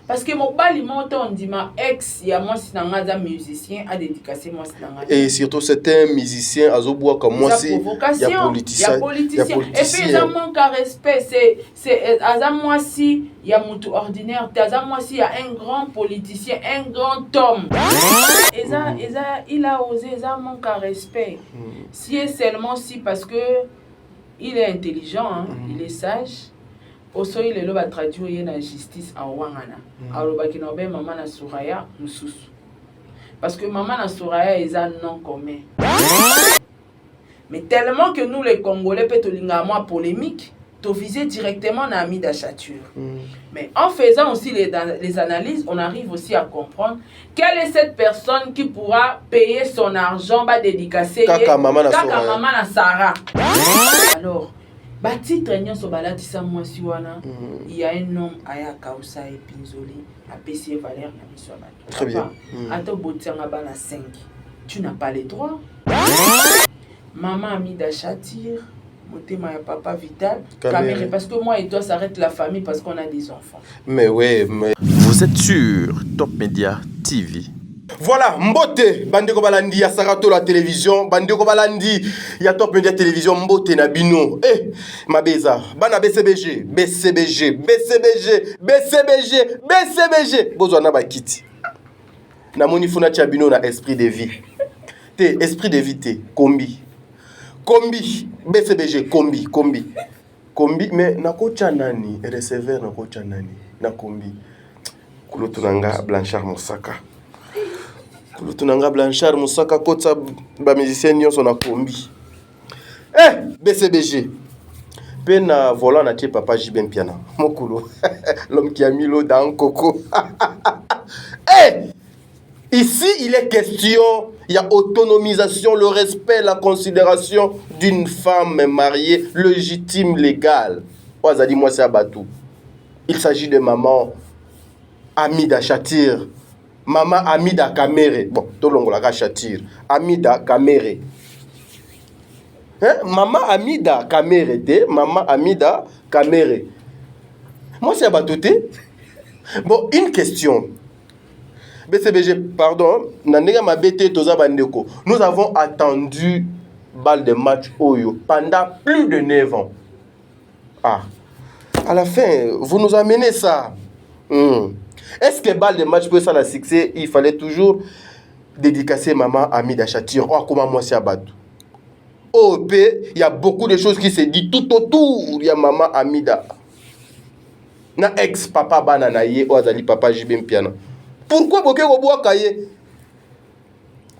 Parce que mon bali on dit ma ex, il y a moi si un musicien a dédicacé moi si et surtout c'est un musicien à Zoboua comme moi si il y a politicien. Et puis ils ont manque à respect, c'est à moi si il y a mon ordinaire, à moi si il y a un grand politicien, un grand homme. Et ça, il a osé, ça manque à respect. Si et seulement si parce que il est intelligent, hein, il est sage. Oso il est là traduire la justice en wangana. Alors baki na be maman na Souraya mususu. Parce que maman na Souraya est un nom commun. Mais tellement que nous les Congolais peut tolinga moi polémique, to viser directement na Amida Chature. Mais en faisant aussi les analyses, on arrive aussi à comprendre quelle est cette personne qui pourra payer son argent ba dédicacer Kaka maman na Sarah. Alors titre nyonso balatisa mwasi wana il y a un homme aya kausa epinzoli a PC valeur na miso ba. Très bien. Ato botianga bana 5. Tu n'as pas les droits. Maman Amida Chatir, motema ya papa Vital, Caméré parce que moi et toi ça arrête la famille parce qu'on a des enfants. Mais ouais, mais vous êtes sur Top Media TV. Voilà, Mbote, Bandeko Balandi, ya Sarato la télévision, Bandeko Balandi, ya Top Media télévision, Mbote na bino. Eh, Mabeza, Bana BCBG, Bozo na bakiti. Na moni funa tia bino na esprit de vie. Te, esprit de vie te, kombi, BCBG, kombi, mais na kocha nani, receveur na kocha nani, na kombi. Kulotunanga Blanchard Moussaka. Kulotunanga Blanchard Moussaka kota ba musicien nyonso na kombi. BCBG. Pena volant na tie papa Jibem Piana. Mokulo. L'homme qui a mis l'eau dans coco. Ici, il est question, il y a autonomisation, le respect, la considération d'une femme mariée légitime, légale. Ouazadi moi c'est Abatou. Il s'agit de maman Amida Chatir. Maman Amida Kamere. Bon, tout le monde l'a Chatir. Amida Kamere. Maman Amida Kamere. Maman Amida Kamere. Moi c'est Abatou. Bon, une question. BCBG, pardon, nous avons attendu balle de match Oyo pendant plus de 9 ans. À la fin, vous nous amenez ça. Est-ce que balle de match peut ça la succès? Il fallait toujours dédicacer maman Amida Chatir. Oh, comment moi c'est Abadou. OP, il y a beaucoup de choses qui se disent tout autour. Il y a maman Amida. Na ex-papa Bananaye, Oazali papa Jibem Piana. Pourquoi Boké Roboua Kaye?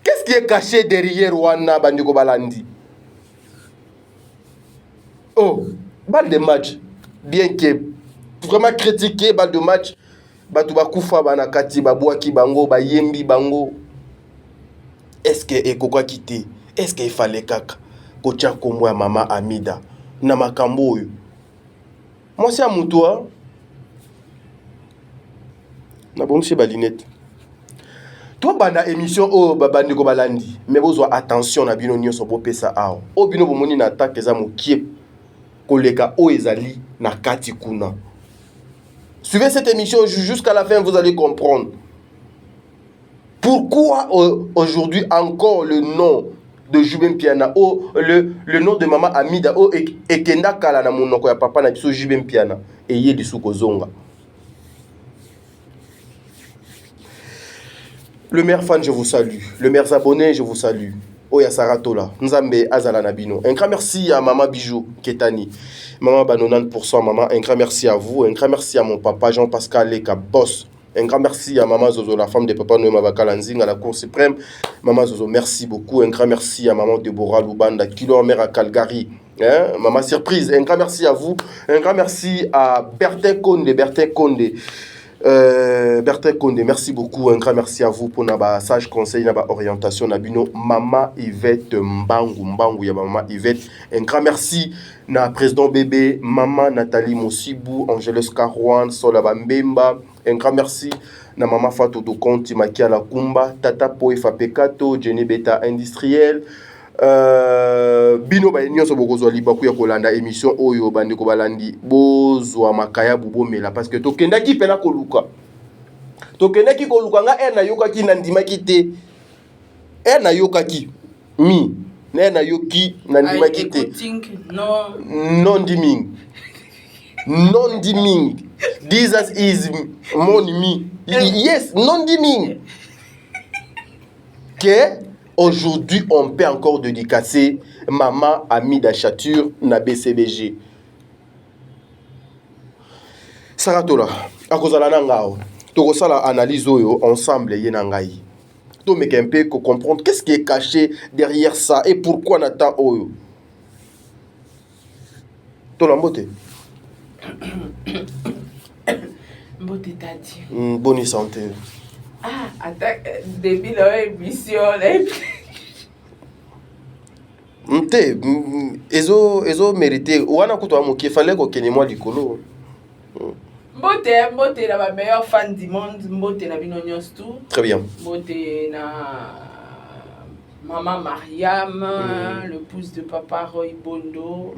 Qu'est-ce qui est caché derrière Wana Bandiko Balandi? Oh, balle de match. Bien que vraiment critiqué, balle de match. Batouba Koufa Banakati, Babouaki Bango, Bayembi Bango. Est-ce que Ekokwa quitté? Est-ce qu'il fallait kaka? Kotia Komwa Mama Amida. Namakambo. Moi c'est à mon tour. Na bon chez Balinette. Toi banda émission o Bandeko Balandi, mais vous attention na bino nyonso bo pesa ao. O bino bomoni na attaque eza mokie koleka o ezali na kati kuna. Suivez cette émission jusqu'à la fin, vous allez comprendre. Pourquoi aujourd'hui encore le nom de Jibem Piana le nom de maman Amida et Kenda Kala na monoko ya papa na biso Jibem Piana et yé disuko zonga. Le maire fan, je vous salue. Le maire abonné, je vous salue. Oya Saratola, Nzambe Azala Nabino. Un grand merci à Maman Bijou Ketani. Maman Bano 90%, maman. Un grand merci à vous. Un grand merci à mon papa Jean-Pascal Leka, boss. Un grand merci à Maman Zozo, la femme de Papa Noema Bakalanzing à la Cour suprême. Maman Zozo, merci beaucoup. Un grand merci à Maman Deborah Lubanda, Kilo Mère à Calgary. Maman Surprise, un grand merci à vous. Un grand merci à Bertin Konde. Bertin Konde, merci beaucoup. Un grand merci à vous pour notre sage conseil, notre orientation. Nabino Mama Yvette Mbangu, ya Mama Yvette. Un grand merci na président bébé, Maman Nathalie Mosibou, Angeles Karouan, Solaba Mbemba. Un grand merci na Maman Fatou Dokonti, Makia Lakumba, Tata Poefa Pekato, Jenny Beta Industriel. Bino ba nyonso bokozwa libaku ya kolanda émission oyo Bandeko Balandi bozwa makaya bubo mela parce que tokendaki pela koluka tokendaki kolukanga na yokaki na ndimaki te na yokaki mi na yoki na ndimaki te non diming non diming this is mon mi yes non diming que aujourd'hui on peut encore dédicacer maman Amida Chature na BCBG Saratola akozala na ngao tokosala analyse oyo ensemble yena ngai to meke un peu comprendre qu'est-ce qui est caché derrière ça et pourquoi nata oyo to la mbote mbote tati bonne santé attaque depuis la émission Mte ezo mérité wana kuto moki fallait ko kene moi likolo Mbote la meilleure fan du monde, Mbote na bino nyos tout. Très bien. Mbote na maman Mariam, l'épouse de papa Roy Bondo.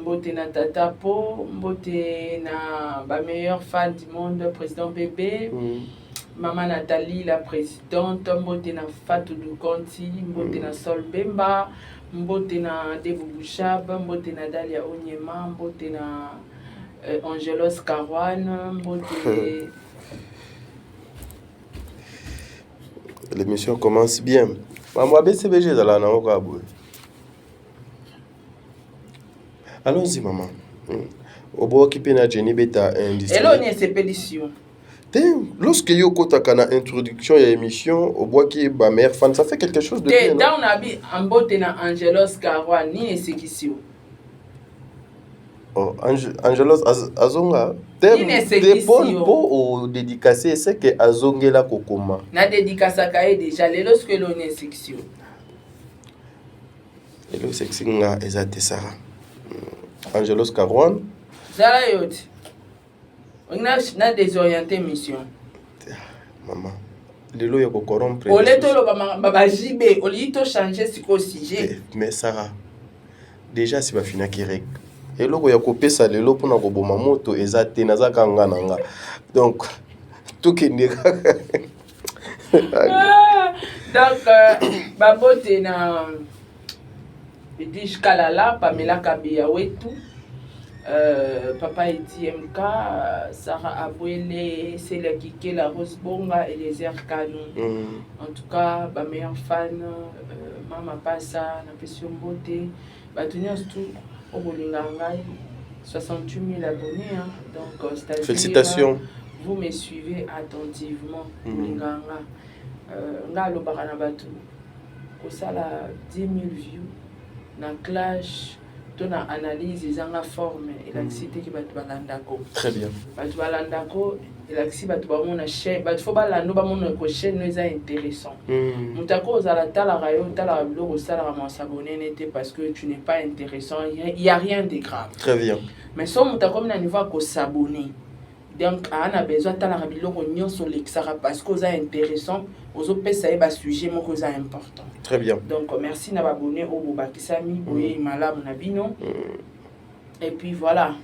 Mbote na tata Po, Mbote na ba meilleure fan du monde, président Bébé. Maman Nathalie, la présidente, Mbote na Fatou Dukonti, Mbote na Sol Bemba, Mbote na Debou Bouchab, Mbote na Dalia Onyema, Mbote na Angelos Caruana, Mbote. L'émission commence bien. Maman BCBG dans la allons-y maman. Au bout qui peine à Jenny Beta industrie. Elle a une expédition. Lorsque yo kotaka na introduction ya émission au bois qui ba mère fan ça fait quelque chose de bien. Dans na bi Mbote na Angelos Caruana ni exécution. Oh, Angelos Azonga bon pour dédicacer c'est que Azongela kokoma na dédicace kaé déjà les lorsque l'on est section et le sexinga ezate Sarah Angelos Caruana zala yote on a désorienté mission maman lelo ya ko corrompre au leto lo baba jibe au lito changer siko sujet mais Sarah déjà si ba fina kirek eloko ya kopesa lelo pona koboma moto eza te nazaka nga nanga donc tokende donc babote na Edish Kalala Pamela Kabia wetu papa ETMK Sarah Abwele Célia Kike la Rose Bonga et les Kanou en tout cas ba meilleur fan Mama Passa na Pession Beauté batunios tout au Bolingangai 68 000 abonnés hein. Donc félicitations vous me suivez attentivement Bolinganga nga lo barana batu ko sala 10 000 views na clash ton analyse ezanga forme électricité qui batu balandako très bien batu balandako électricité batu ba mona chaîne batu fo balando ba mona ko chaîne nous intéressant mutako ozala tala rayo tala biloko sala ma s'abonner n'était parce que tu n'es pas intéressant il y a rien de grave très bien mais so mutako na niveau ko s'abonner donc on a besoin tala biloko nyonso lexara parce que c'est intéressant aux autres ça est bas sujet mon cause important très bien donc merci na abonné au bobakisami boye malamu na bino et puis voilà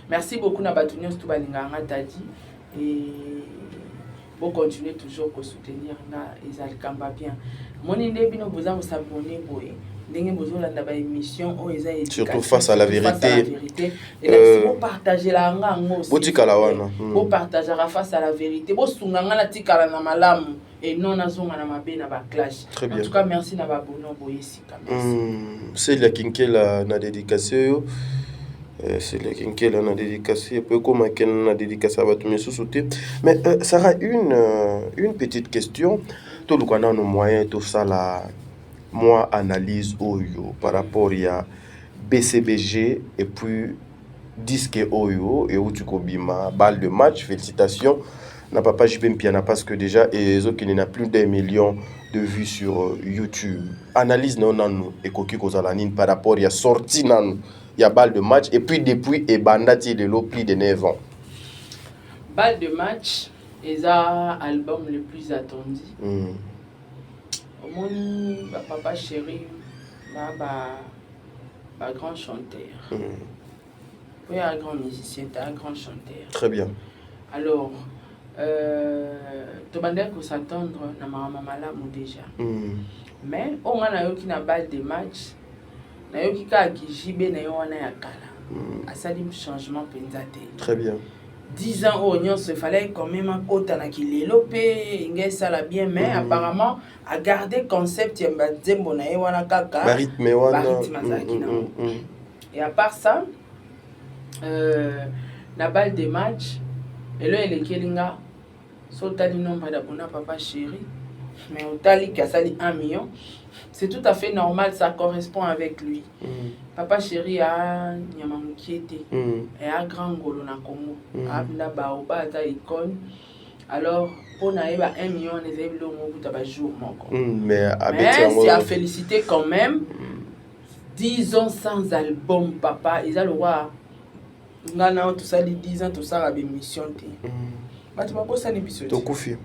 merci beaucoup na batunios tout balinga tadi et bon continuer toujours à soutenir na ezalkamba bien moni ndebino boza vous s'abonner boye ndenge bozolanda ba émission o eza surtout face à la vérité et là vous partager la ngango botikala wana vous partager face à la vérité bo sunganga na tikala na malamu et non nazonga na mabe na ba clash en tout cas merci na ba bono boyesi kamera c'est la kinkela na dédication c'est la kinkela na dédication peu comme ken na dédication ba tout sous-sauter mais Sarah une petite question tout le qu'on a nos moyens tout ça là moi analyse Oyo par rapport à BCBG et puis disque Oyo et où tu kobima balle de match félicitations n'a pas JP Mpiana parce que déjà et qui n'a plus d'1 million de vues sur YouTube analyse non non et koki kozalanine par rapport à sorti nan il y a balle de match et puis depuis et bandati de l'eau plus de 9 ans balle de match est album le plus attendu Moni, papa chéri, grand chanteur. Oui, un grand musicien, un grand chanteur. Très bien. Alors, tobandaki kosatendre na makambo malamu déjà. Mais on a nayoki na balle de match nayoki kaka JB na yo wana ya kala asali changement penza te. Très bien. 10 ans au Nyon, il fallait quand même un côté qui l'élopé, il ça la bien, mais apparemment à garder concept il y a rythme et à part ça la balle des matchs et là il est kelinga sauta du nombre d'abonnés papa chéri mais au tali qui a sali 1 million. C'est tout à fait normal, ça correspond avec lui. Papa chéri a Nyamamukiete et a grand golo na Congo. A bla baoba ta icône. Alors pour naïba 1 million les élèves l'ont au jour mais c'est à féliciter quand même. 10 ans sans album papa, ils ont le roi. Ngana tout ça 10 ans tout ça a émission té. Ba tu pas ça ni biso. Tokufi.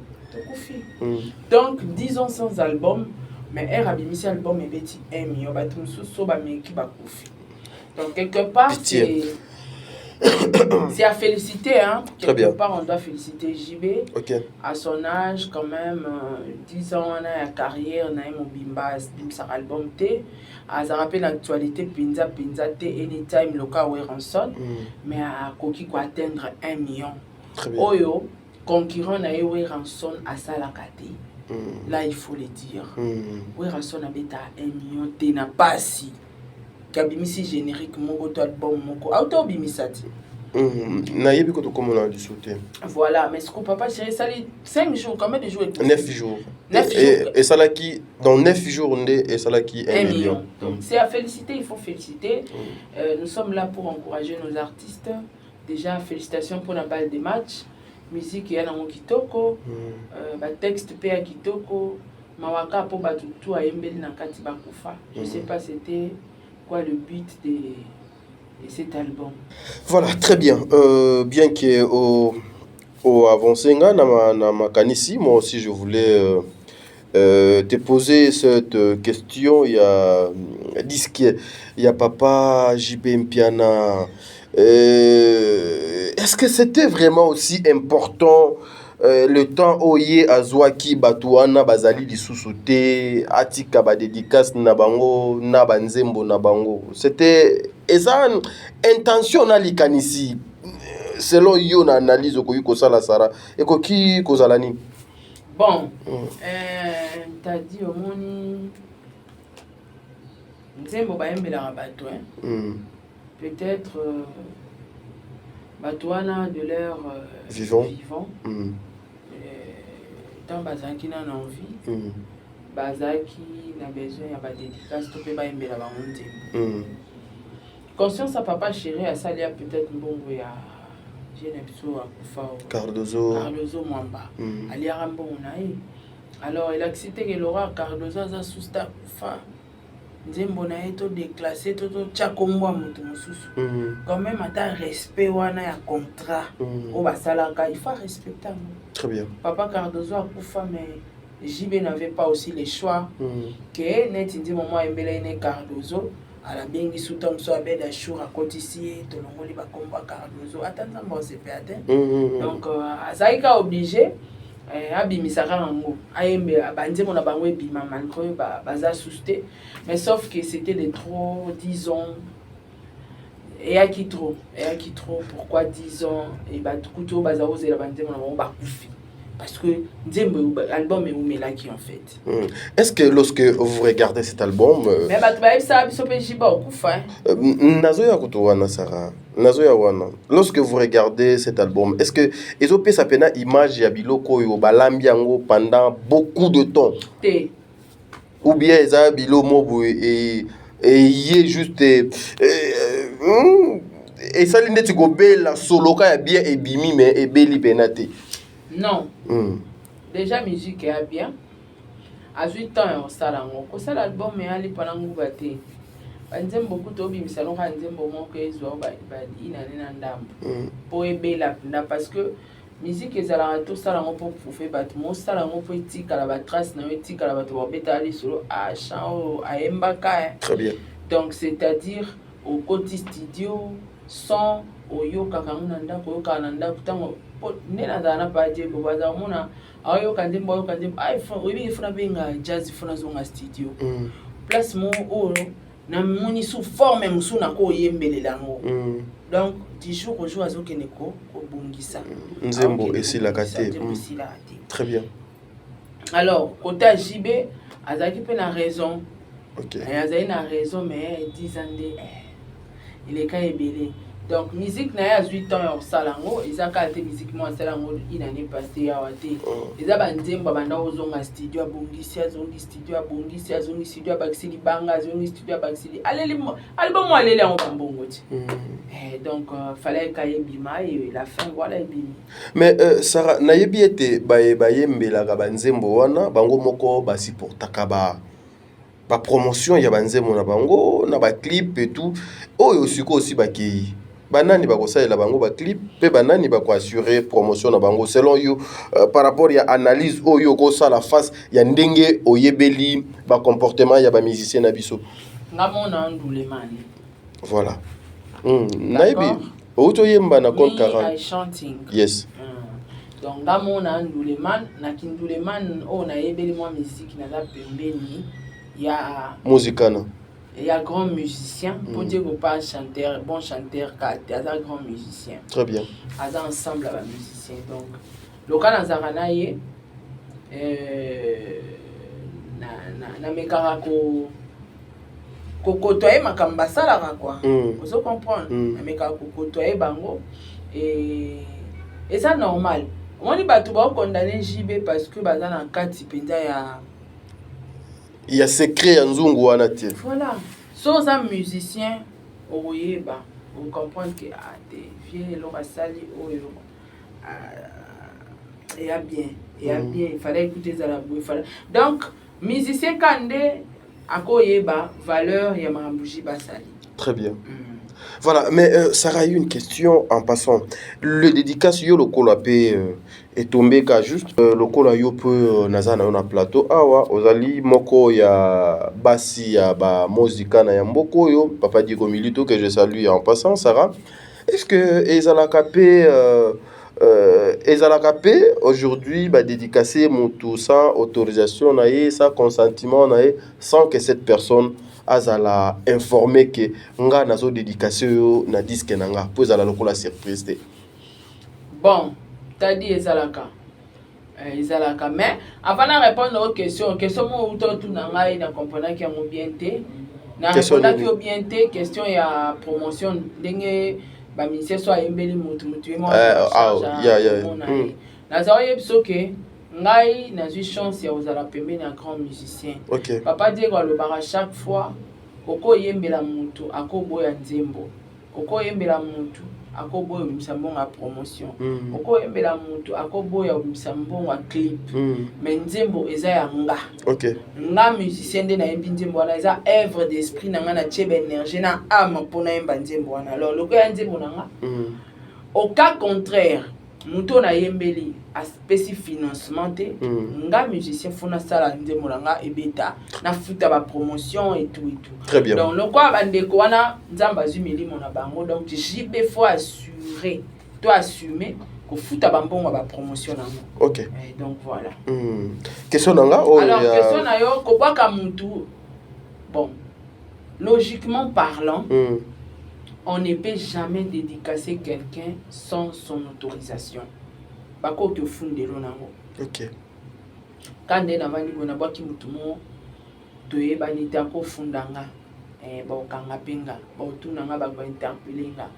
Donc 10 ans sans album. Mais elle a mis album et bêti 1 million donc quelque part c'est à féliciter hein. Quelque part on doit féliciter JB à son âge quand même 10 ans on a carrière on a mon bimba album T à rappelle l'actualité pinza T anytime local where on son mais à Koki quoi atteindre 1 million oyo concurrent na where on son à Salakati. Là il faut le dire. Oui, Rasson a bêta 1 million de n'a pas si. Kabimisi générique mon album mon auto bimisati. Naïbi que tu commandes on a dû sauter. Voilà, mais ce qu'on papa chéri ça 5 jours combien de jours? 9 jours. Et ça là qui dans 9 jours on est et ça là qui 1 million. Donc c'est à féliciter, il faut féliciter. Nous sommes là pour encourager nos artistes. Déjà félicitations pour la balle des matchs. Musique ya nango kitoko ba texte pe ya kitoko mawaka po batutu ayembeli na kati bakufa. Je sais pas c'était quoi le but de cet album. Voilà, très bien. Bien que au avancé na makanisi, moi aussi je voulais te poser cette question. Il y a papa JB Mpiana. Est-ce que c'était vraiment aussi important le temps oye azwaki batuana bazali lisusuté atika ba dédicace na bango na banzembo na bango c'était eza intentionnel ikanisi selon yo na analyse ko yuko sala sara ekoki kozala ni bon t'as dit au moni nzembo ba yembela bato peut-être Batouana de leur vivant. Tant Bazaki n'a envie, Bazaki n'a besoin de dédicace, tu peux pas aimer la banque. Conscience à papa chéri à Salia peut-être bon à Genepso à Koufa. Cardozo Mwamba. Ali Arambo Unaï. Alors il a cité que Laura Cardozo a sousta Koufa. Nzembo na eto déclassé toto chakombo mutu mususu quand même ata respect wana ya contrat o basalaka il faut respecter. Très bien. Papa Cardozo a kufa mais JB n'avait pas aussi le choix que net ndi moment embela ine Cardozo ala bengi sutam so abeda chour à kotisi to longoli ba komba Cardozo atanda mo se perdre donc azaika obligé abimisaka yango ayembe banzemo na bango ebima malgré baza susté mais sauf que c'était de trop 10 ans et à qui trop pourquoi 10 ans et batukuto baza ozela banzemo na bango bakufi parce que nzembo album est umelaki en fait. Est-ce que lorsque vous regardez cet album mais batu ça biso pe jiba okufa nazoya kutowana Sarah nazoya wana lorsque vous regardez cet album est-ce que ezope sa pena image ya biloko yo balambi yango pendant beaucoup de temps ou bien eza bilo mobo et yé juste et ça l'inde tu gobe la soloka ya bien ebimi mais ebeli penate. Non. Déjà musique est bien. À 8 ans on salango. Ko sala album mais ali panangu baté. Banzem beaucoup to bi misalon ka nzembo moko ezo ba ina nena ndambo. Po ebela parce que musique ezala to salango pour faire battre mon salango pour tika la trace na tika la bato beta ali solo a chant a embaka. Très bien. Donc c'est-à-dire au côté studio son oyo kakanguna ndako yo kananda kutango nde nazala na pa Diego baza mona ayoka ndembo ay oyebi ifuna benga jazz ifuna zonga studio place mo oyo na moni sous forme musu na ko yembelela yango donc du jour au jour azokende ko bongisa nzembo esilaka te. Très bien. Alors côté JB azaki pe na raison. OK. Azaki na raison mais 10 ans il est quand ebele. Donc musique na ya 8 ans au salango ezaka te musique mo salango une année passée ya wate ezaba nzembo banda ozonga studio abongisi azongi studio abongisi azongi studio abakisili banga azongi studio abakisili album alele en bambongo ti donc fallait kaye bima et la fin voilà bimi. Mais Sarah nayebi ete bayembelaka banzembo wana bango moko basupportaka ba promotion ya banzembo na bango na ba clip et tout oyo siko aussi bakei banani bakosalela bango ba clip pe banani bako assurer promotion na bango selon you par rapport ya analyse oyo ko sala face ya ndenge oyebeli ba comportement ya ba musicien na biso ngamona ndulemani voilà naibi auto yemba na compte 40 chanting yes donc ngamona ndulemani na kindulemani o na yebeli moi musique na za pembeni ya musicana. Il y a grand musicien, pour dire qu'on pas chanteur, bon chanteur, il y a un grand musicien. Très bien. Il y a ensemble avec musicien. Donc, le cas dans Zaranaye, na mekarako kokotoye makambasa la quoi. Vous comprenez? Na mekarako kokotoye bango et ça normal. On dit pas tout va condamner JB parce que bazan en 4 penza ya il y a secret en zungu wana te. Voilà. Sans un musicien oyeba, vous comprenez que des vieux l'on sali oyo. Il y a bien, il fallait écouter ça la bouille. Donc musicien kande akoyeba valeur ya mambuji basali. Très bien. Voilà, mais Sarah, une question en passant. Le dédicace yo le kolapé est tombé ka juste le kola yo peu nazana on a plateau awa ozali moko ya basi ya ba muzika na ya mboko yo papa Diego Milito que je salue en passant Sarah. Est-ce que ezalaka pe aujourd'hui ba dédicacer mutu sans autorisation na ye sans consentement na ye sans que cette personne azala informé que nga nazo dédication na disque nanga pour ezala lokola surprise te. Bon, t'as dit ezalaka mais avant de répondre aux questions mo uto tu nanga ina comprendre ki ngo bien te na répondre ki bien te question ya promotion ndenge ba ministère soit embeli mutu mo na zaoye bisoke ngai na chance ya ozala pembeni na grand musicien. Okay. Papa Diego alobaka chaque fois oko yembela mutu akoboya nzembo oko yembela mutu akoboya mbongo ya promotion oko yembela mutu akoboya mbongo ya clip mais nzembo eza ya nga. Okay. Nga musicien de na yembi nzembo wana eza œuvre d'esprit na nga na chebe énergie na âme pona yemba nzembo wana alors loko ya nzembo na nga au cas contraire muto na yembeli a spécifique financement te nga musicien fona sala nzembo na nga ebeta na futa ba promotion et tout. Très bien. Donc le quoi bandeko wana nzamba zumeli mona bango donc JB faut assurer toi assumer ko futa ba mbongo ba promotion na nga. OK. Et donc voilà. Question nanga alors question na yo ko baka mutu bon logiquement parlant on ne peut jamais dédicacer quelqu'un sans son autorisation. Bako te fundelo nango. OK. Quand na mani bona baki mutumo toye banita ko fundanga ba okanga penga ba otunanga ba interpeller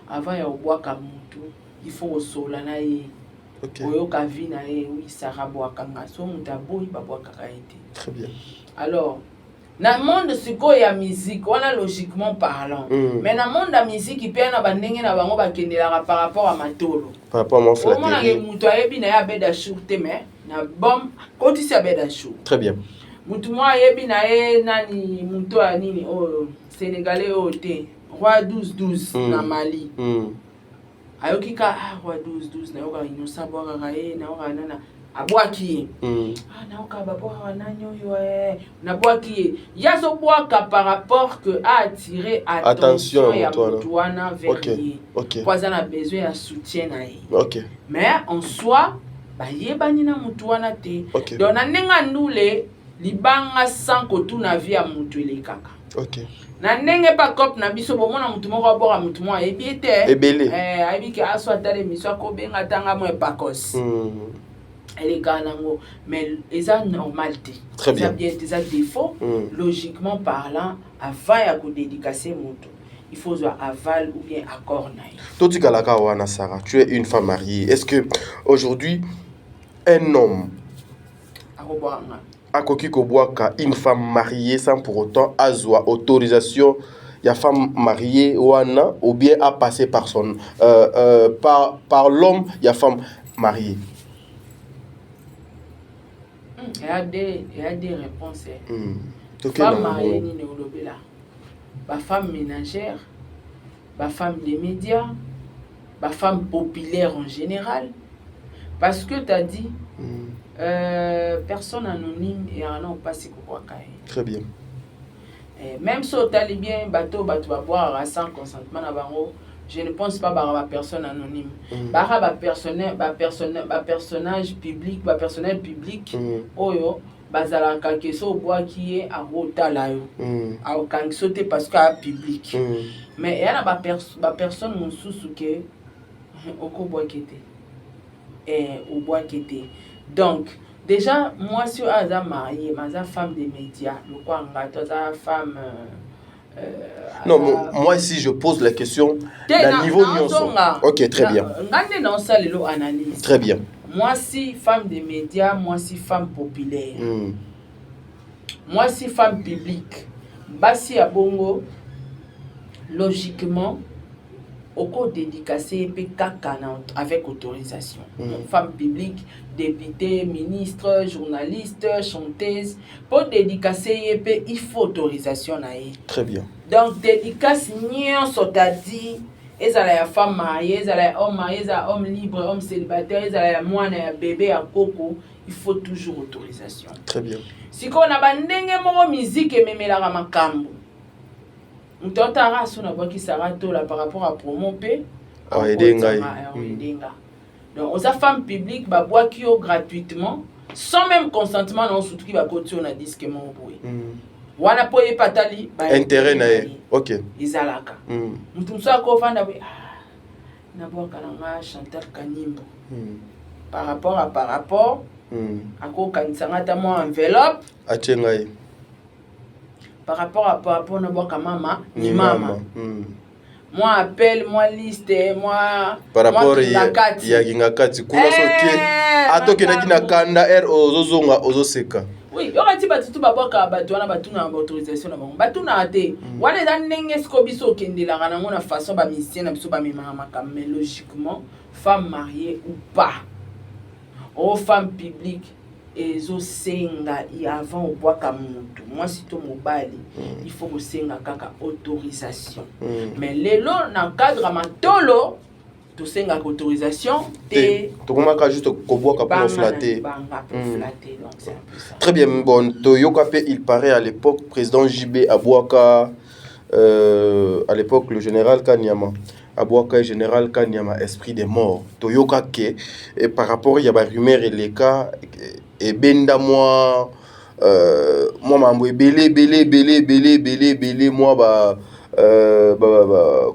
avant ya obwaka mutu il faut osola na ye. OK. Oyo ka vi na ye oui Sarah bwakanga so mutaboyi ba bwakaka ete. Très bien. Alors na monde siko ya musique wana logiquement parlant mais na monde la musique ipena na bandenge na bango bakendela par rapport à matolo par rapport à mon flatterie on a ke mutu ayebi na ya beda shurte mais na bom koti sa beda shur. Très bien. Mutu mo ayebi na ye nani mutu a nini o sénégalais o te roi 12 na Mali ayoki ka roi 12 na yoka inosa bwa ka ye na yoka nana abwaki naoka babwaka nani oyo nabwaki yazo bwaka par rapport que a attiré attention ya mutu wana vers ye po aza na besoin ya soutien na ye mais en soi bayebani na mutu wana te donc na ndenge ndule libanga sans kotuna vie ya mutu elekaka na ndenge pa cop na biso bomona mutu moko abwaka mutu moko ayebi ete ayebi ke aso atale miso akobenga tanga mo epakos elle est ganango mais ça normal très bien ça défaut logiquement parlant avant ya ko dédicacer mutu il faut avoir aval ou bien accord naï toti kalaka wana Sarah tu es une femme mariée est-ce que aujourd'hui un homme akoki kobwaka une femme mariée sans pour autant azwa autorisation ya femme mariée wana ou bien à passer par son par l'homme ya femme mariée? Il y a des réponses. Femme mariée ni neolobela. Ba femme ménagère, ba femme des médias, ba femme populaire en général. Parce que tu as dit personne anonyme et en a pas si quoi. Très bien. Même si tu as bien bateau va boire sans consentement na bango. Je ne pense pas à personne anonyme. Bah personnage public, personnel public. Oyo, bazalaka keso bois qui est à rota yo. A aucun sauter parce qu'à public. Mais il y a ba personne mon sous que oko bois qui était. Au bois qui était. Donc déjà moi si aza marié, ma femme des médias, le quoi ngata femme non, moi ici je pose la question d'un niveau nyonso. Ok, très bien. Très bien. Moi si femme des médias, moi si femme populaire. Moi si femme publique. Basi à bongo, logiquement, au dédicacé avec autorisation. Femme publique, député, ministre, journaliste, chanteuse, pour dédicacer il faut autorisation. Très bien. Donc dédicace nyonso tadi ezala ya femme mariée, ezala ya homme marié, ezala homme libre, homme célibataire, ezala ya mwana ya bébé ya koko, il faut toujours autorisation. Très bien. Si on a bandenge moko musique ememelaka makambo. Ntotara sona boki sarato là par rapport à promo pe. Edenga. Donc aux femmes publiques ba boki yo gratuitement sans même consentement non surtout qui va continuer na disque mon boy. Wana po patali intérêt na OK izalaka mutu mso ko fanda we na boka na Chantal Kanimbo par rapport ako kanisanga ta mo enveloppe achenga par rapport na boka mama ni mama moi appelle moi liste moi par rapport ya ngakati kuna soke atoke na kina kanda ozozonga ozoseka. Oui, il y aura des batutu baboka batuna batuna autorisation na bango. Batuna ate. Wana za ndenge skobiso kendela kana ngona façon ba musicien na biso ba mimama mais logiquement femme mariée ou pas. Ou femme publique ezo senga avant au bois comme mutu. Moi si to mobali, il faut que senga kaka autorisation. Mais lelo na cadre matolo to senga autorisation te to komaka juste koboka pour flatter. Très bien bon to yokape il paraît à l'époque président JB Abouaka à l'époque le général Kanyama Abouaka général Kanyama esprit des morts to yokake et par rapport il y a ba rumeur et les cas et benda moi mambo belé moi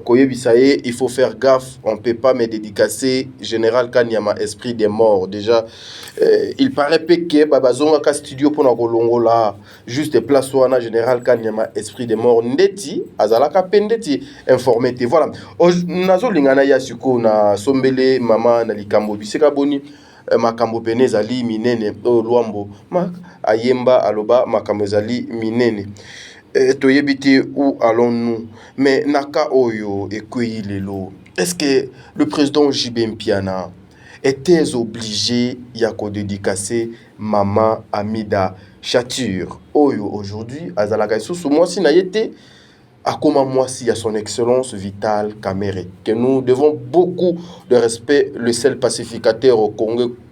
koyebisaye il faut faire gaffe on peut pas me dédicacer général Kanyama esprit des morts déjà il paraît que babazonga ka studio pour na kolongola juste place wana général Kanyama esprit des morts ndeti azalaka pendeti informé te voilà nazo lingana ya suko na sombele mama na likambo biseka boni makambo pene zali minene lwambo mak ayemba aloba makambo zali minene toyebite où allons-nous mais naka oyo ekweyi lelo est-ce que le président JB Mpiana était obligé ya ko dédicacer maman Amida Chature oyo aujourd'hui azalaka sous moi si na yete akoma mwasi à son excellence Vital Kamerhe que nous devons beaucoup de respect le seul pacificateur au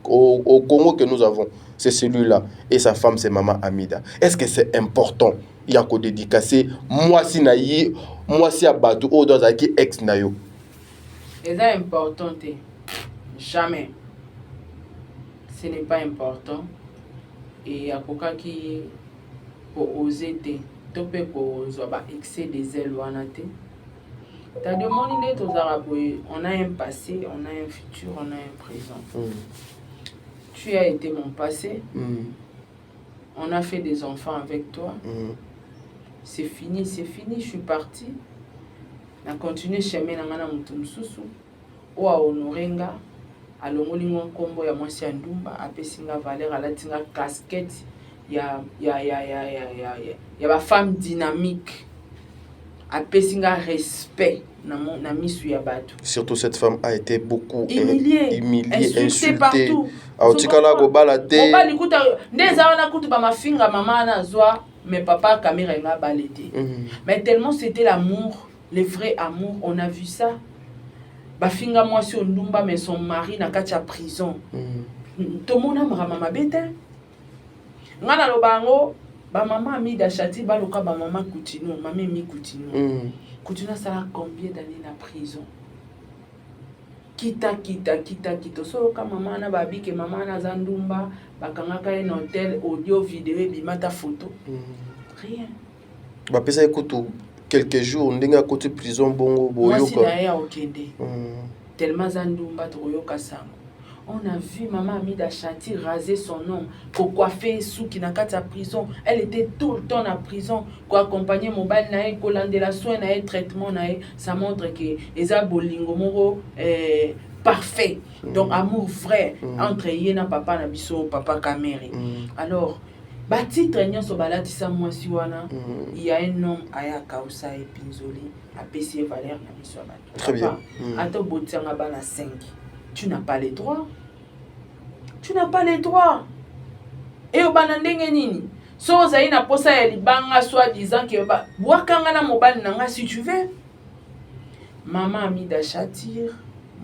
au Congo que nous avons, c'est celui-là. Et sa femme, c'est Maman Amida. Est-ce que c'est important? Il y a qu'au dédicacer. Moi, si naïe, moi, si à Batou, ou dans un ex nayo. C'est important. Jamais. Ce n'est pas important. Et à quoi qui pour oser te, tu peux avoir excès des ailes ou anaté. T'as demandé aux Arabes, on a un passé, on a un futur, on a un présent. Tu as été mon passé. On a fait des enfants avec toi. C'est fini, je suis parti. On a continué chemin dans la mutumsusu. Ou à honorenga. Alongoli mon combo ya mwasi ya ndumba apesinga valeur alatinga casquette ya ba femme dynamique apesinga respect na misu ya bato. Surtout cette femme a été beaucoup humiliée, insultée partout. Autikala go balate. On va likuta ndeza wana kutu ba mafinga mama na zwa mais papa caméra nga balete. Mais tellement c'était l'amour, le vrai amour, on a vu ça. Bafinga mwasi ondumba mais son mari na kati ya prison. Tomona mama bete. Ngana lobango ba mama Amida Chati baloka ba mama Coutinho, mama mi Coutinho. Coutinho sala combien d'années na prison? Kita. So ka mama na babi ke mama na zandumba, bakanga ka un hôtel audio vidéo bimata photo. Rien. Ba pesa ekutu quelques jours, ndinga côté prison bongo boyoka. Moi si naia okende. Tellement zandumba toyoka sango. On a vu maman Amida Chati raser son nom pour coiffer sous qui n'a qu'à sa prison. Elle était tout le temps en prison pour accompagner mon bal nae colande la soin nae traitement nae. Ça montre que eza bolingo moro parfait. Donc amour vrai entre yena papa na biso papa Kameri. Alors titre nyonso balatisa mwasi wana il y a un homme aya kausa et pinzoli a payé valeur na biso bato. Très bien. Ato botianga bana 5. Tu n'as pas les droits. Tu n'as pas les droits. Et au banandenge nini. So zayi na posa ya libanga soi disant que wakanga na mobali nanga si tu veux. Maman Amida Chati,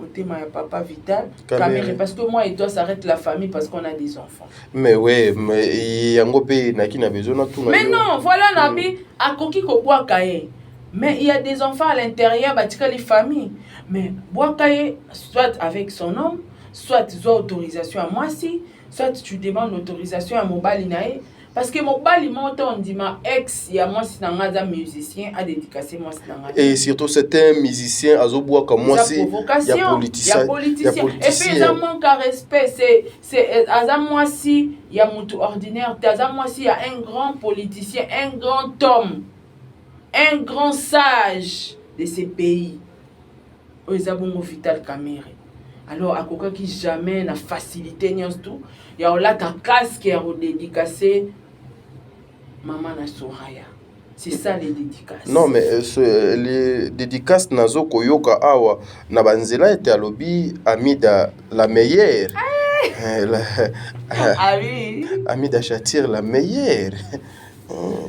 motema ya papa Vital, Kamere, parce que moi et toi ça arrête la famille parce qu'on a des enfants. Mais ouais, mais yango pe na ki na besoin tout. Mais non, voilà nabi akoki ko boa kaye. Mais il y a des enfants à l'intérieur, batika les familles. Mais boakaye, soit avec son homme, soit tu as autorisation à moi si, soit tu demandes l'autorisation à Mobali nae. Parce que Mobali monte on dit ma ex, il y a moi si un musicien à dédicacer moi si et surtout c'est un musicien à zoboa comme moi si. Il y a politicien. Et puis ils ont manque à respect, c'est à moi si il y a mutu ordinaire, à moi si il y a un grand politicien, un grand homme. Un grand sage de ces pays. Oezabongo Vital Kamere. Alors, à quoi qui jamais n'a facilité ni tout, il y a là ta casque qui a dédicacé Maman na Soraya. C'est ça les dédicaces. Non, mais les dédicaces nazo koyoka awa na banzela était à lobby Amida la meilleure. Ah oui. Amida Chatir la meilleure.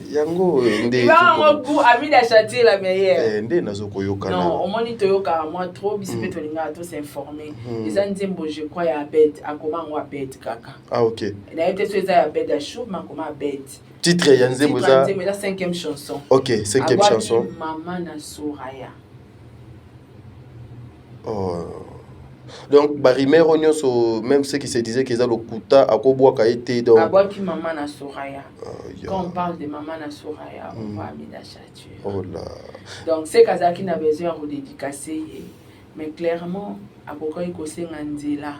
Yango ndé goût Amida Chati la meilleure ndé nazo koyoka non au moins toyoka moi trop bispe to linga to s'informer les anzembo je crois ya bête a comment on bête kaka OK il a été sur ya bête à chou mais comment bête titre ya nzembo za la 5e chanson. OK 5e chanson Maman na Soraya. Donc barimero nyonso même ceux qui se disaient qu'ils allaient au kuta akobwaka été donc abwaki Maman na Soraya. Quand on parle de Maman na Soraya on voit Amida Chati. Oh là. Donc c'est Kazaki n'a besoin de dédicacer mais clairement abokoy ko senga nzela.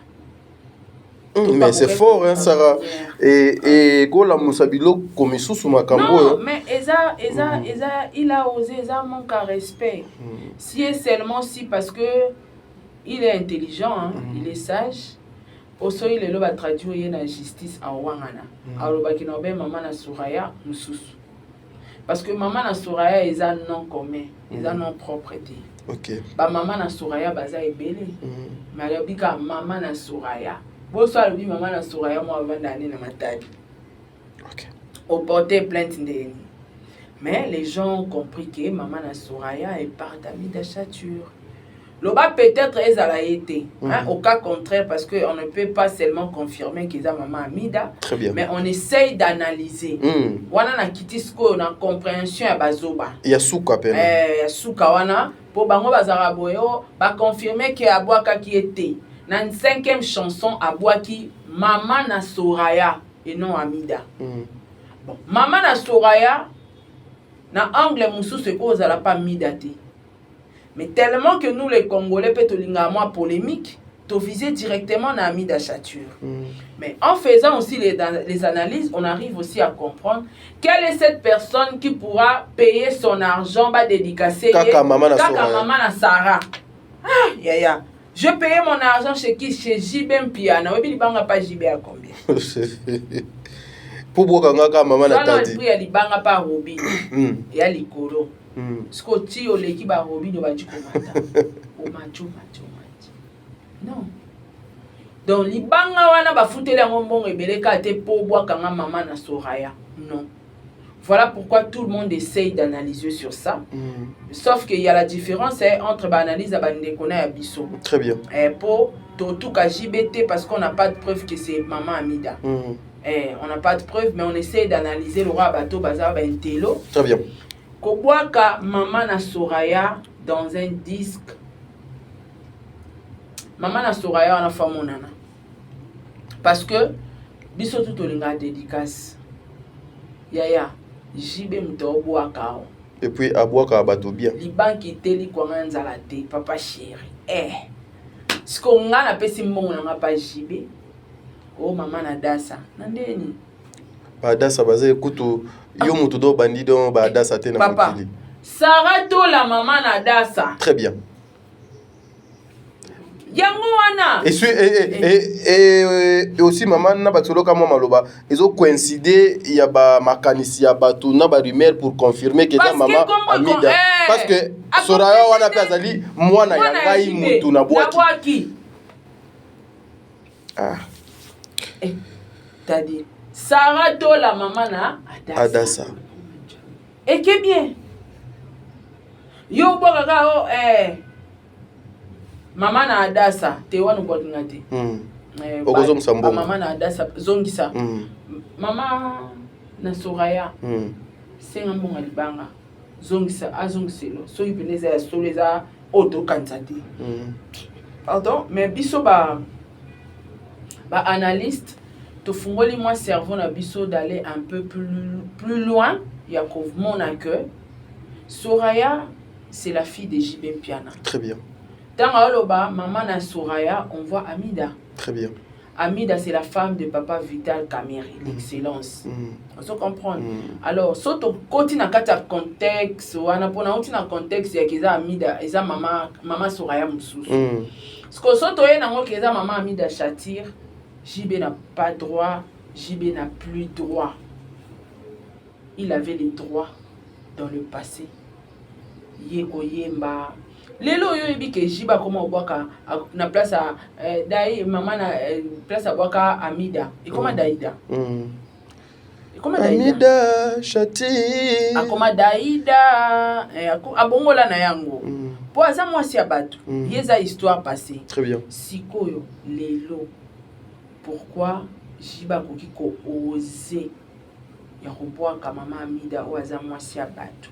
Mais c'est fort hein Sarah et gola musabilo comme sous makambo. Non mais Eza il a osé Eza manque à respect. Si est seulement si parce que il est intelligent, hein? Il est sage. Aussi, il est là pour traduire la justice à Wangana. Alors, il y a Maman na Soraya, Moussous. Parce que Maman na Soraya, ils ont un nom commun, ils ont un nom propre. Ok. Maman na Soraya, baza est belle. Mais il y a Maman na Soraya. Bonsoir, le Maman na Soraya, moi, avant d'aller dans ma tête. Ok. Au porter plainte de. Mais les gens ont compris que Maman na Soraya est part d'Amida Chature. Loba peut-être ezala été, hein, au cas contraire, parce qu'on ne peut pas seulement confirmer qu'ils ont maman Amida. Très bien. Mais on essaye d'analyser. Wana na kitisko na compréhension ya bazoba. Yasuka pena. Yasuka wana pour bango bazara boyo ba confirmer que abwaka qui était. Na 5e chanson abwaki Maman na Soraya et non Amida. Bon, Maman na Soraya na angle mususu ko zala pas midate. Mais tellement que nous les Congolais peut moins polémique, to viser directement na Amida Chature. Mais en faisant aussi les analyses, on arrive aussi à comprendre quelle est cette personne qui pourra payer son argent ba dédicacer Kaka Maman na Sarah. Ah, ya. Je payais mon argent chez qui? Chez JB Piana. Oui, il banga pas JB à combien? Pour boire Kaka Maman na tadi. Il y a li banga pas Robi. Il y a li Kolo. Scotty o leki ba Robi do ba jikomata. O macho. Non. Donc li banga wana ba futela ngombongo ebeleka te po boire kanga Maman na Soraya. Non. Voilà pourquoi tout le monde essaye d'analyser sur ça. Sauf qu'il y a la différence entre l'analyse et l'analyse et Bisso. Très bien. Pour tout cas JBT, parce qu'on n'a pas de preuve que c'est Maman Amida. On n'a pas de preuve, mais on essaye d'analyser le roi Bateau Bazar Bentelo. Très bien. Kobwaka Maman na Soraya dans un disque. Maman na Soraya on a fait mon nana. Parce que Bisso tout olinga dédicace. Yaya. JB Mtobo Akao. Et puis Abouaka Abato bien. Libanki teli kwa nzala te papa chéri. Ce qu'on a pesi mbongo na pas JB. Oh maman na dasa. Nandeni. Ba dasa baze kutu yo mutu do bandido ba dasa te na papa. Sarah to la maman na dasa. Très bien. Yango wana. Et aussi maman na batolo kama maloba ils ont coïncidé il y a ba makanisi ya batu na ba rumeur pour confirmer que ta maman Amida parce que Soraya wana kazali mwana ya ngai mutu na bwaki. Ah. T'as dit Sarah to la maman na Adasa. Et que bien. Yo bokaka Maman na Adasa, te wana kwa ngati. Ogozo Sambo. Maman na Adasa zongisa. Maman na Soraya. Senga mbonga libanga. Zongisa azongiselo. So yipeleza ya soleza auto kansati. Pardon, mais biso ba analyste to fungoli moi cerveau na biso d'aller un peu plus loin, ya ko mona que Soraya c'est la fille de JB Piana. Très bien. Dans Maman na Soraya, on voit Amida. Très bien. Amida, c'est la femme de papa Vital Kameri, l'excellence. On se comprend. Alors, si on continue dans le contexte, on a un contexte, il y a Amida, et maman Soraya Moussous. Ce que si on a maman Amida Chatir, JB n'a pas droit, JB n'a plus droit. Il avait les droits dans le passé. Yeko Yemba. Lelo yo ebi ke jiba koma obwaka na place a dai maman na place a bwaka Amida e koma Daida e koma Daida Amida Chati akoma Daida abongola na yango po aza mwasi ya bato yeza histoire passée. Très bien. Sikoyo lelo pourquoi jiba koki ko oser ya kobwaka maman Amida o aza mwasi ya bato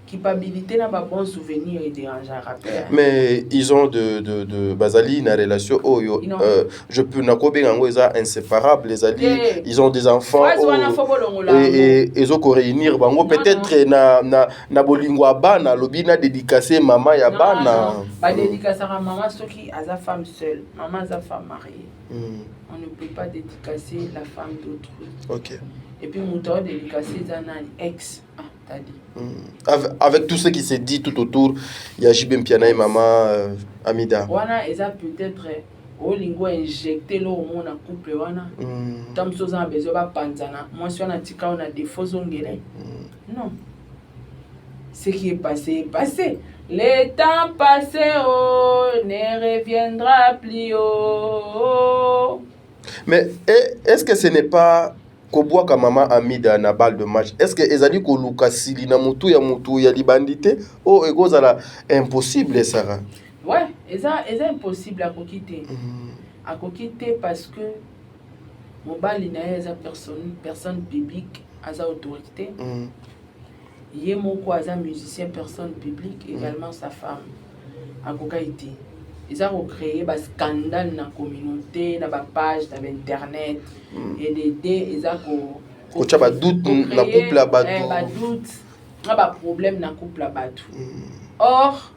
culpabilité n'a pas bon souvenir et dérangeant rappel. Mais ils ont de Bazali une relation je peux nakobe ngango eza inséparable les alliés ils ont des enfants et ils ont réunir bango peut-être na bolingo bana lobina dédicacer maman ya bana ba dédicacer à maman soki aza femme seule maman aza femme mariée. On ne peut pas dédicacer la femme d'autrui. OK. Et puis muto dédicacer zanani ex avec tout ce qui s'est dit tout autour, il y a JB Piana et maman Amida. Wana eza peut-être au lingo injecté lo mona couple wana. Tam soza bezo ba panzana. Moi si on a tika on a des faux ongele. Non. Ce qui est passé est passé. Le temps passé ne reviendra plus. Mais est-ce que ce n'est pas kobwaka mama Amida na balle de match, est-ce que ezali koluka sili na mutu ya libandité o ekozala impossible Sarah? Ouais, eza impossible à quitter. À quitter parce que mobali na eza personne publique, asa autorité. Yé moko asa musicien personne publique, également sa femme. À quitter. Ils ont créé des scandales dans la communauté, dans la page, dans internet, et des ils ont créé doute dans le couple à doute, un problème dans le couple à Batou. Or,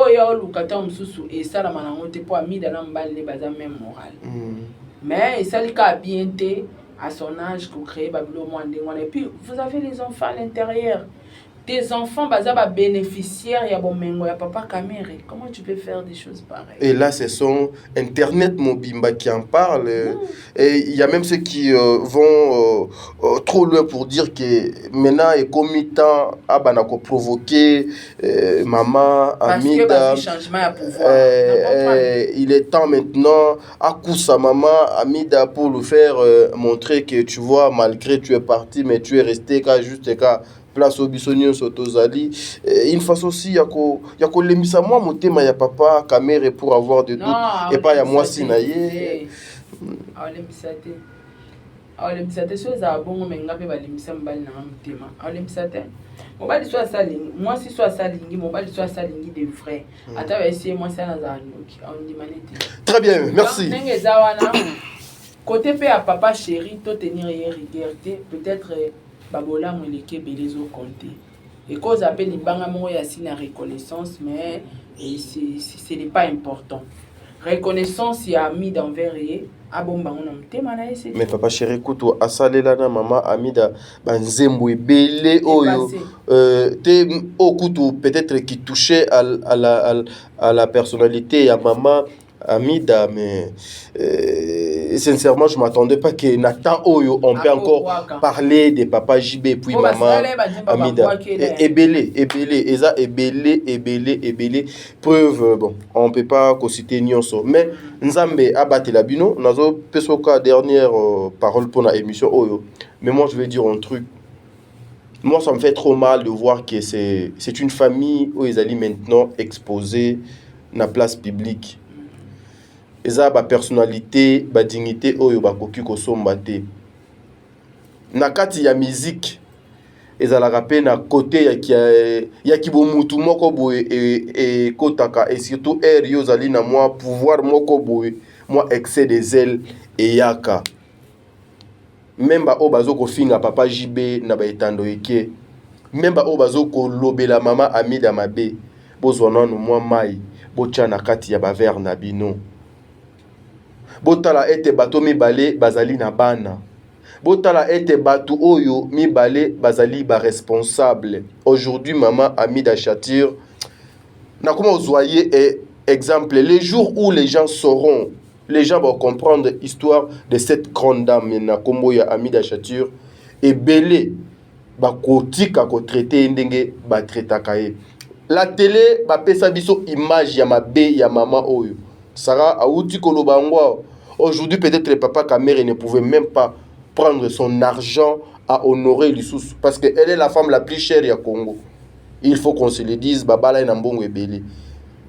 il y a un souci et ça la manangote pour ami dans l'emballé basa même moral. Mais ça lui a bien été à son âge pour créer Babylone et puis vous avez les enfants à l'intérieur. Tes enfants bazaba bénéficiaires, il y a bon mengo, il y a papa caméra. Comment tu peux faire des choses pareilles? Et là, ce sont Internet Mobimba qui en parle. Et il y a même ceux qui vont trop loin pour dire que maintenant, il est commis temps à banako provoquer maman, Amida. Parce que changement à pouvoir. Il est temps maintenant à coup sa maman, Amida, pour lui faire montrer que tu vois, malgré tu es parti, mais tu es resté qu'à juste qu'à place au bisonnion sotozali. Une fois aussi yako lemisa moi motema ya papa caméra pour avoir des doutes et pas ya moi sinaye. Lemisa so za bongo menga pe ba lemisa mbali na motema. Lemisa te. Mobali so asalingi, moi si so asalingi, mobali so asalingi de vrai. Ata ba essayer moi ça na za ndoki. On dit manete. Très bien, merci. Nenge za wana. Côté pe à papa chéri to tenir rigueur peut-être babola mweleke belezo compter et cause appelle libanga mo ya sina reconnaissance mais ce n'est pas important. Reconnaissance ya ami d'envers et abomba on mtema na ese. Mais papa chéri kutu asalela na mama Amida banzembo ebele oyo te okutu peut-être qui touchait à la personnalité ya mama Amida, mais sincèrement, je ne m'attendais pas que Nathan Oyo, on peut encore parler de papa JB, puis maman Amida. Ebélé. Preuve, bon, on ne peut pas citer Nyonso. Mais Nzambe Abate Labino, nous avons Pesoka dernière parole pour la émission Oyo. Mais moi, je vais dire un truc. Moi, ça me fait trop mal de voir que c'est une famille où ils allaient maintenant exposés dans la place publique. Eza ba personnalité, ba dignité oyo ba koki ko somba te. Na kati ya musique, eza la rapé na côté ya kibo mutu moko boye et kotaka et surtout yo zali na moi pouvoir moko boye, moi excès des ailes et yaka. Même ba o bazo ko finga papa JB na ba etando eke. Même ba o bazo ko lobela mama Amida mabe. Bozwana no moi mai, bocha na kati ya ba ver na bino. Botala ete bato mibale bazali na bana. Botala ete bato oyo mibale bazali ba responsable. Aujourd'hui maman Amida Chatir na comment vous voyez exemple les jours où les gens sauront, les gens vont comprendre l'histoire de cette grande dame na kombo ya Amida Chatir et belé ba kotika ko traiter ndenge ba traitaka ye. La télé ba pesa biso image ya mabe ya maman oyo. Sarah Aouti Kolobangwa. Aujourd'hui, peut-être le papa Kamere ne pouvait même pas prendre son argent à honorer Lissous parce qu'elle est la femme la plus chère au Congo. Il faut qu'on se le dise, Babala et Nambongo et Bélé.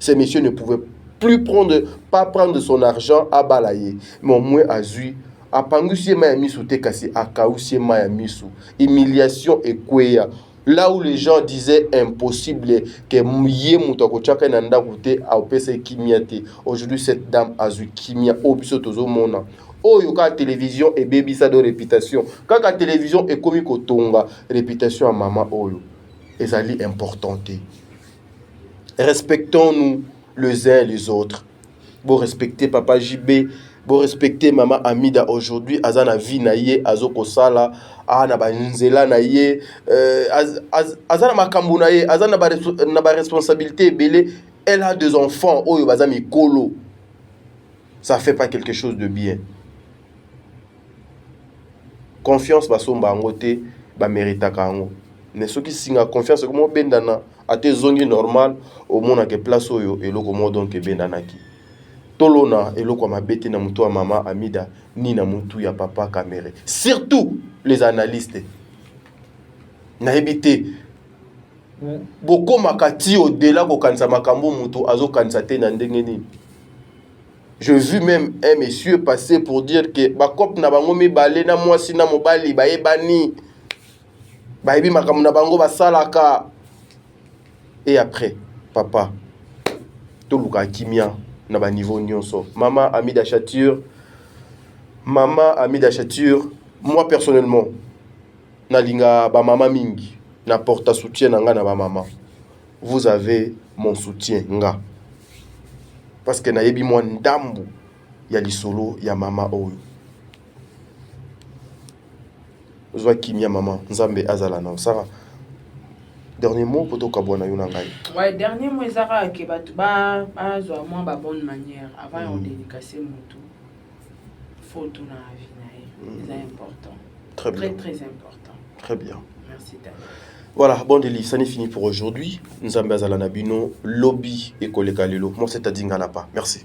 Ces messieurs ne pouvaient plus pas prendre son argent à balayer. Mais au moins, à Zui, à Pangusie Mayamisu Tekasi, à Kaousie Mayamisu. Humiliation et Kweya. Là où les gens disaient impossible que Mouye Moutakochaka Nanda Goute a opéré Kimiate. Aujourd'hui, cette dame a eu Kimia au Bisotozo Mona. Oh, yoka télévision et baby ça de réputation. Quand la télévision est comme Kotonga, réputation à maman Oyo. Et ça est importante. Respectons-nous les uns et les autres. Bon, respecter papa JB. Bon, respecter maman Amida aujourd'hui. Azana vie naie, azoko sala. Na ba nzela na ye azana makambu na ye azana na ba responsabilité belé. Elle a deux enfants oyo bazami kolo. Ça fait pas quelque chose de bien. Confiance basomba ngote ba mérita kango. Ne soki singa confiance comme bendana ate zongi normal au mona ke place oyo eloko mo donc bendana ki. tolona eloko mabete na mutu ya mama Amida ni na mutu ya papa Kamere. Surtout les analystes. Na ebité boko makati au-delà ko kanisa makambo mutu azo kanisa te na ndenge nini. Je vu même un monsieur passer pour dire que bakop na bango mibale na mwasi na mobali bayebani. Bayebi makambo na bango basalaka. Et après, papa, tout le cas kimia na ba niveau nyonso. Maman Amida Chature, moi personnellement, na linga ba mama mingi, na porta soutien na nga na ba mama. Vous avez mon soutien nga. Parce que na yebi moi ndambu ya lisolo ya mama oyo. Zwa kimia mama, nzambe azala na Sarah. Dernier mot pour toi, Kabouana Yunangai. Ouais, dernier mot, Zara, que ba zo moi ba bonne manière avant on dédicacer mon tout. Faut tout dans la vie, c'est important. Très bien. Très important. Très bien. Merci Daniel. Voilà, bon délit, ça n'est fini pour aujourd'hui. Nous avons Nabino, lobby et collègue Lelo. Moi, c'est à Dinganapa. Merci.